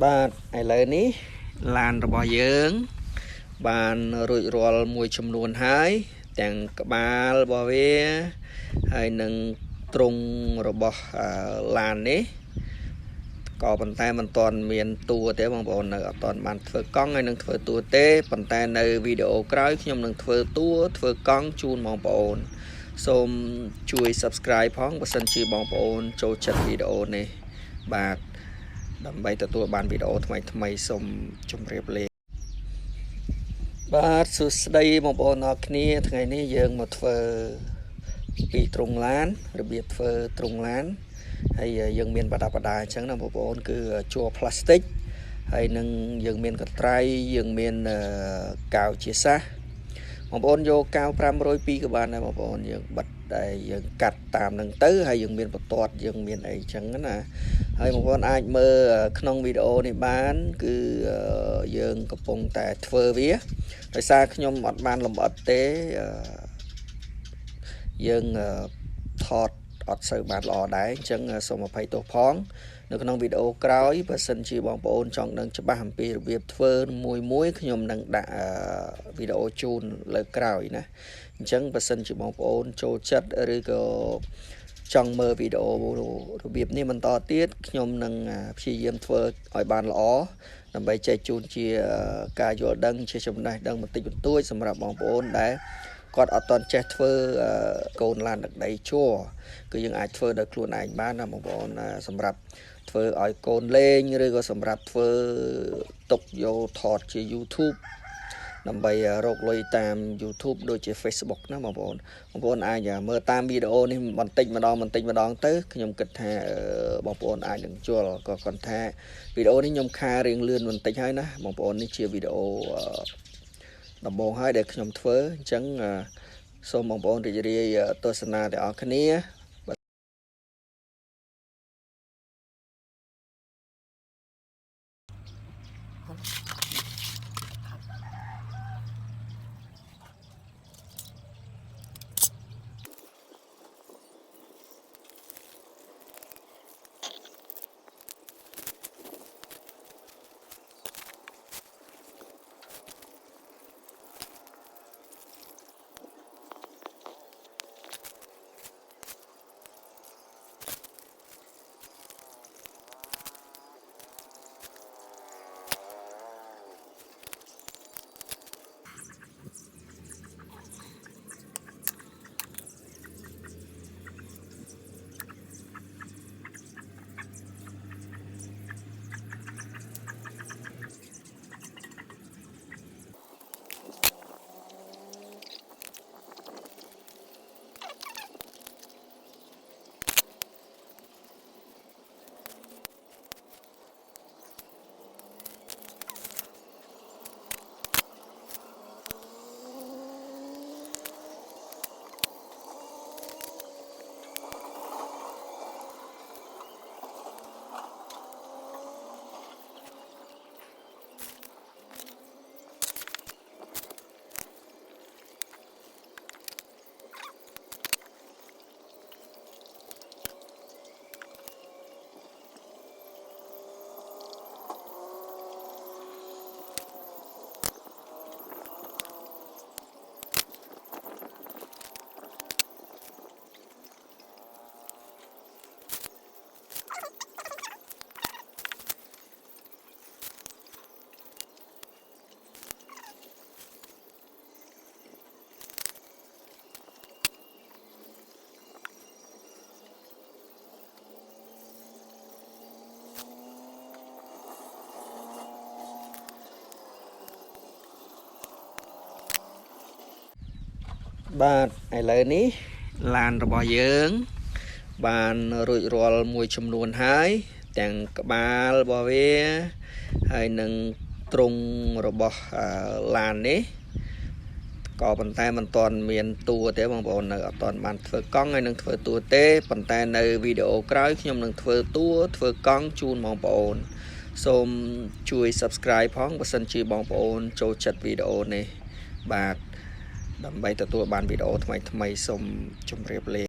បាទឥឡូវនេះឡានរបស់យើងបានរួចរាល់មួយចំនួនហើយទាំងក្បាលរបស់វាហើយនឹងទ្រុងរបស់ឡាននេះក៏ប៉ុន្តែមិនទាន់មានតួទេបងប្អូននៅអត់ទាន់បានធ្វើកង់ហើយនឹងធ្វើតួទេប៉ុន្តែនៅវីដេអូក្រោយខ្ញុំនឹងធ្វើតួធ្វើកង់ជូនបងប្អូនសូមជួយ Subscribe ផងបើសិនជាបងប្អូនចូលចិត្តវីដេអូនេះបាទដើម្បីទទួលបានវីដេអូថ្មីសូមជម្រាបលាបាទសួស្តីបងប្អូនអរគ្នាថ្ងៃនេះយើងមកធ្វើពីទ្រុងឡានរបៀបធ្វើទ្រុងឡានហើយយើងមានបដាបដាអញ្ចឹងណាបងប្អូនគឺជ័រផ្លាស្ទិកហើយនឹងយើងមានកត្រៃយើងមានកៅជាសះបងប្អូនយកកៅ502ក៏បានដែរបងប្អូនយើងបិទដែលយើងកាត់តាមនឹងទៅហើយយើងមានបន្ទាត់យើងមានអីចឹងណាហើយបងប្អូនអាចមើលក្នុងវីដេអូនេះបានគឺយើងកំពុងតែធ្វើវាដោយសារខ្ញុំអត់បានលម្អិតទេយើងថតអត់សូវបានល្អដែរអញ្ចឹងសូមអភ័យទោសផងនៅក្នុងវីដេអូក្រោយបើសិនជាបងប្អូនចង់ដឹងច្បាស់អំពីរបៀបធ្វើមួយខ្ញុំនឹងដាក់វីដេអូជូនលើក្រោយណាអញ្ចឹងបើសិនជាបងប្អូនចូលចិត្តឬក៏ចង់មើលវីដេអូរបៀបនេះបន្តទៀតខ្ញុំនឹងព្យាយាមធ្វើឲ្យបានល្អដើម្បីចែកជូនជាការយល់ដឹងជាចំណេះដឹងបន្តិចបន្តួចសម្រាប់បងប្អូនដែលគាត់អត់ទាន់ចេះធ្វើកូនឡានដឹកដីជ័រគឺយើងអាចធ្វើដោយខ្លួនឯងបានណាបងប្អូនសម្រាប់ធ្វើឲ្យកូនលេងឬក៏សម្រាប់ធ្វើទុកយកថតជា YouTube ដើម្បីរកលុយតាម YouTube ដូចជា Facebook ណាបងប្អូនអាចមើលតាមវីដេអូនេះបន្តិចម្ដងទៅខ្ញុំគិតថាបងប្អូនអាចនឹងយល់ក៏គាត់ថាវីដេអូនេះខ្ញុំខារៀងលឿនបន្តិចហើយណាបងប្អូននេះជាវីដេអូដំបូងហើយដែលខ្ញុំធ្វើអញ្ចឹងសូមបងប្អូនរីករាយទស្សនាទាំងអស់គ្នាបាទឥឡូវនេះឡានរបស់យើងបានរួចរាល់មួយចំនួនហើយទាំងក្បាលរបស់វាហើយនឹងទ្រុងរបស់ឡាននេះក៏ប៉ុន្តែមិនទាន់មានតួទេបងប្អូននៅអត់ទាន់បានធ្វើកង់ហើយនឹងធ្វើតួទេប៉ុន្តែនៅវីដេអូក្រោយខ្ញុំនឹងធ្វើតួធ្វើកង់ជូនបងប្អូនសូមជួយ Subscribe ផងបើសិនជាបងប្អូនចូលចិត្តវីដេអូនេះបាទដើម្បីទទួលបានវីដេអូថ្មីសូមជម្រាបលា